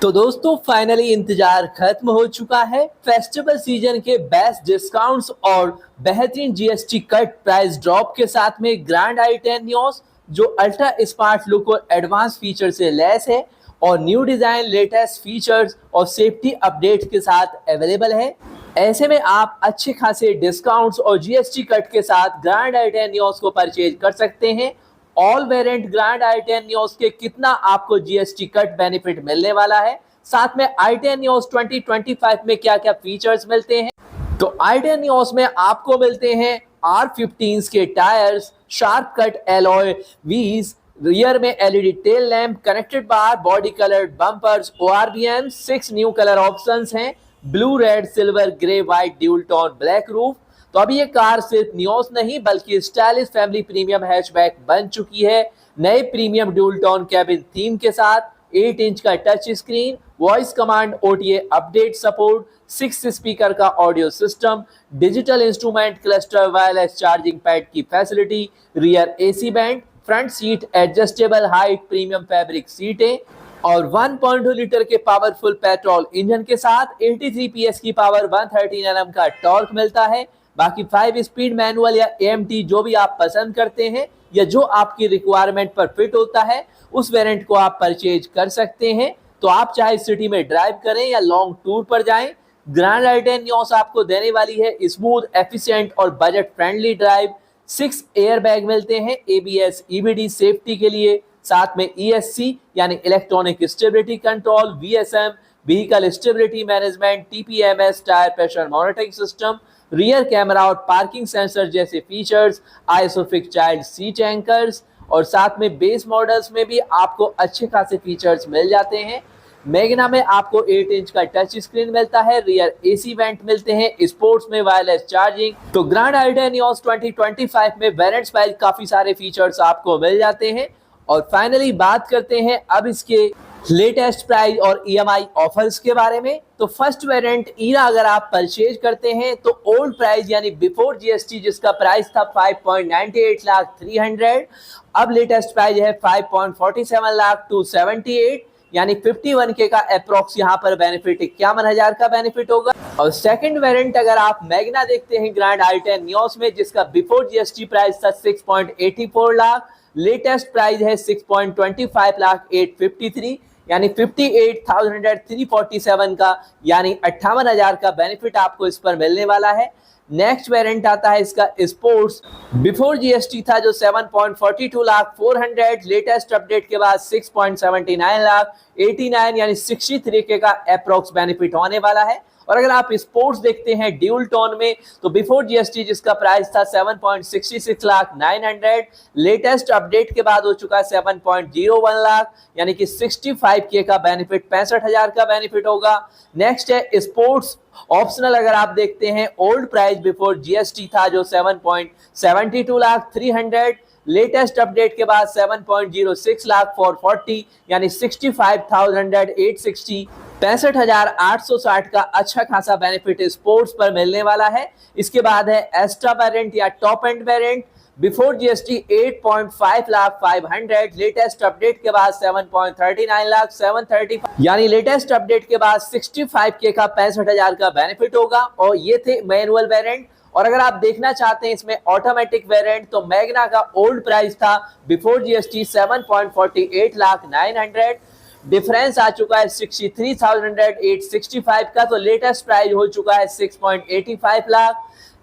तो दोस्तों फाइनली इंतजार खत्म हो चुका है। फेस्टिवल सीजन के बेस्ट डिस्काउंट्स और बेहतरीन जीएसटी कट प्राइस ड्रॉप के साथ में ग्रैंड i10 न्यूज़ जो अल्ट्रा स्मार्ट लुक और एडवांस फीचर से लैस है और न्यू डिजाइन, लेटेस्ट फीचर्स और सेफ्टी अपडेट के साथ अवेलेबल है। ऐसे में आप अच्छे खासे डिस्काउंट्स और जीएसटी कट के साथ ग्रैंड i10 न्यूज़ को परचेज कर सकते हैं। All variant grand i10 news के कितना आपको जीएसटी कट बेनिफिट मिलने वाला है, साथ में i10 न्यूज़ 2025 में क्या क्या फीचर्स मिलते हैं। तो i10 न्यूज़ में आपको मिलते हैं R15 के tyres, sharp cut alloy wheels, rear में LED tail lamp, connected bar, body coloured bumpers, ORBM, 6 new colour options हैं, blue, red, silver, grey, white, dual tone, black roof. तो अभी ये कार सिर्फ न्यूज़ नहीं बल्कि स्टाइलिश फैमिली प्रीमियम हैचबैक बन चुकी है, नए premium dual tone cabin theme के साथ, 8 इंच का touch screen, voice command OTA update support, 6 speaker का audio system, digital instrument cluster, wireless charging pad की facility, rear AC band, front seat adjustable height premium fabric सीटें और 1.2 litre के powerful petrol engine के साथ 83 PS की power, 113 Nm का torque मिलता है। बाकी 5 स्पीड मैनुअल या AMT जो भी आप पसंद करते हैं या जो आपकी रिक्वायरमेंट पर फिट होता है उस वेरिएंट को आप परचेज कर सकते हैं। तो आप चाहे सिटी में ड्राइव करें या लॉन्ग टूर पर जाएं, ग्रैंड i10 न्यूज़ आपको देने वाली है स्मूथ, एफिशिएंट और budget friendly drive. 6 air bag मिलते हैं ABS EBD सेफ्टी के लिए, साथ में ESC यानी electronic stability control, VSM vehicle stability management, TPMS tyre pressure monitoring system, rear camera और पार्किंग सेंसर जैसे features, isofix child seat anchors और साथ में बेस मॉडल्स में भी आपको अच्छे खासे फीचर्स मिल जाते हैं। मैग्ना में आपको 8 इंच का टच स्क्रीन मिलता है, रियर AC वेंट मिलते हैं, स्पोर्ट्स में वायरलेस चार्जिंग। तो ग्रैंड i10 न्यूज़ 2025 में वेरिएंट्स वाइज काफी सारे फीचर्स आपको मिल जाते हैं। और फाइनली बात करते हैं अब इसके लेटेस्ट प्राइस और EMI ऑफर्स के बारे में। तो फर्स्ट वेरिएंट ईरा अगर आप परचेज करते हैं तो ओल्ड प्राइस यानी बिफोर GST जिसका प्राइस था 5.98 लाख 300, अब लेटेस्ट प्राइस है 5.47 लाख 278 यानी 51K का अप्रोक्स यहाँ पर बेनिफिट 51,000 का बेनिफिट होगा। और सेकंड वेरिएंट अगर आप मैग्ना देखते हैं ग्रैंड i10 न्यूज़ में जिसका बिफोर GST प्राइस था 6.84 लाख, लेटेस्ट प्राइस है 6.25 लाख 853 यानी 58,347 का यानी 58,000 का बेनिफिट आपको इस पर मिलने वाला है। नेक्स्ट वेरिएंट आता है इसका स्पोर्ट्स, बिफोर GST था जो 7.42 लाख 400, लेटेस्ट अपडेट के बाद 6.79 लाख 89 यानी 63K का अप्रोक्स बेनिफिट होने वाला है। और अगर आप स्पोर्ट्स देखते हैं ड्यूल टोन में तो बिफोर GST जिसका प्राइस था 7.66 लाख 900, लेटेस्ट अपडेट के बाद हो चुका है 7.01 लाख यानी कि 65K का बेनिफिट 65,000 का बेनिफिट होगा। नेक्स्ट है स्पोर्ट्स ऑप्शनल, अगर आप देखते हैं ओल्ड प्राइस बिफोर GST था जो 7.72 लाख 300, लेटेस्ट अपडेट के बाद 7.06 लाख 440 यानी 65,860 65,860 का अच्छा खासा बेनिफिट स्पोर्ट्स पर मिलने वाला है। इसके बाद है एक्स्ट्रा वेरिएंट या top end variant, before GST 8.5 lakh 500, latest update के बाद 7.39 लाख 735 यानी लेटेस्ट अपडेट के बाद 65K का 65,000 का बेनिफिट होगा। और ये थे मैनुअल वेरिएंट। और अगर आप देखना चाहते हैं इसमें ऑटोमेटिक वेरिएंट तो मैग्ना का ओल्ड प्राइस था बिफोर GST 7.48 लाख 900, डिफरेंस आ चुका है 63,865 का, तो लेटेस्ट प्राइस हो चुका है 6.85 लाख।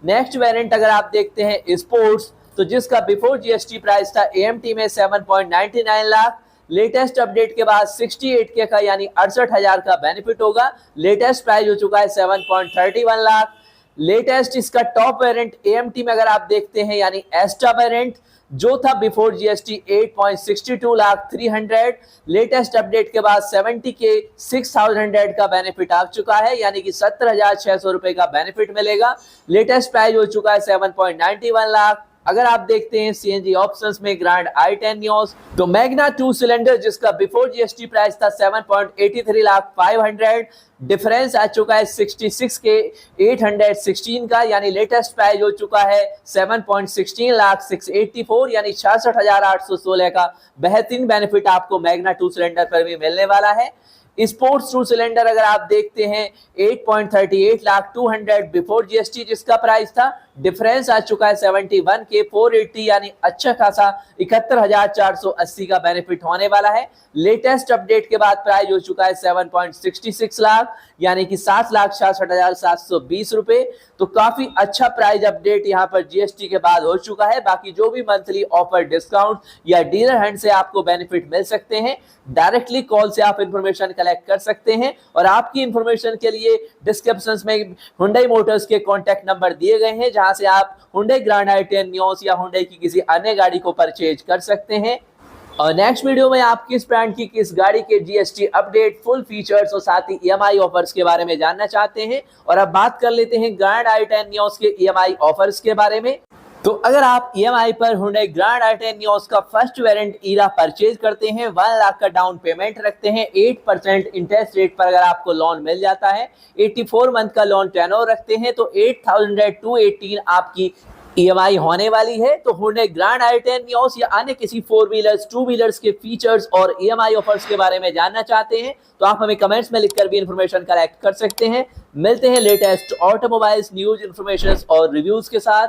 नेक्स्ट वेरिएंट अगर आप देखते हैं स्पोर्ट्स तो जिसका बिफोर GST प्राइस था AMT में 7.99 लाख, लेटेस्ट अपडेट के बाद 68K का यानी 68,000 का बेनिफिट होगा, लेटेस्ट प्राइस हो चुका है 7.31 लाख। लेटेस्ट इसका टॉप वेरिएंट AMT में अगर आप देखते हैं यानी एस्ट्रा वेरिएंट जो था before GST 8.62 lakh 300, latest update के बाद 70K 6,100 का बेनिफिट आ चुका है यानी कि 17,600 रुपए का बेनिफिट मिलेगा, लेटेस्ट प्राइस हो चुका है 7.91 लाख। अगर आप देखते हैं CNG ऑप्शंस में ग्रैंड i10 न्यूज़ तो मैग्ना 2 सिलेंडर जिसका बिफोर GST प्राइस था 7.83 लाख 500, डिफरेंस आ चुका है 66K 816 का यानी लेटेस्ट प्राइस हो चुका है 7.16 लाख 684 यानी 66,816 का बेहतरीन बेनिफिट आपको मैग्ना 2 सिलेंडर पर भी मिलने वाला है। स्पोर्ट्स 2 सिलेंडर अगर आप देखते हैं 8.38 लाख 200 बिफोर जीएसटी जिसका प्राइस था, डिफरेंस आ चुका है 71 के 480, यानी अच्छा खासा 71,480 का बेनिफिट होने वाला है। लेटेस्ट अपडेट के बाद प्राइस हो चुका है 7.66 लाख, यानी कि 7,66,720 रुपए। तो काफी अच्छा प्राइस अपडेट यहां पर जीएसटी के बाद हो चुका है। बाकी जो भी मंथली ऑफर, डिस्काउंट या डीलर हैंड से आपको बेनिफिट मिल सकते हैं, डायरेक्टली कॉल से आप इंफॉर्मेशन कलेक्ट कर सकते हैं। और आपकी इंफॉर्मेशन के लिए डिस्क्रिप्शन में Hyundai मोटर्स के कॉन्टैक्ट नंबर दिए गए हैं, जहां से आप Hyundai ग्रैंड i10 नियोस या Hyundai की किसी अन्य गाड़ी को परचेज कर सकते हैं। और नेक्स्ट वीडियो में आप किस ब्रांड की किस गाड़ी के जीएसटी अपडेट, फुल फीचर्स और साथ ही ईएमआई ऑफर्स के बारे में जानना चाहते हैं। और अब बात कर लेते हैं ग्रैंड i10 नियोस के ईएमआई ऑफर्स के बारे में। तो अगर आप ईएमआई पर Hyundai ग्रैंड i10 नियोस का फर्स्ट वेरिएंट ईरा परचेज करते हैं, 1 लाख का डाउन पेमेंट रखते हैं, 8% इंटरेस्ट रेट पर अगर आपको लोन मिल जाता है, 84 मंथ का लोन टेन्योर रखते हैं, तो 8,218 आपकी ईएमआई होने वाली है। तो Hyundai ग्रैंड i10 नियोस या अन्य किसी 4 व्हीलर्स, 2 व्हीलर्स के फीचर्स और ईएमआई ऑफर्स के बारे में जानना चाहते हैं, तो आप हमें कमेंट्स में लिखकर भी इंफॉर्मेशन कलेक्ट कर सकते हैं। मिलते हैं लेटेस्ट ऑटोमोबाइल्स न्यूज, इंफॉर्मेशन और रिव्यूज के साथ।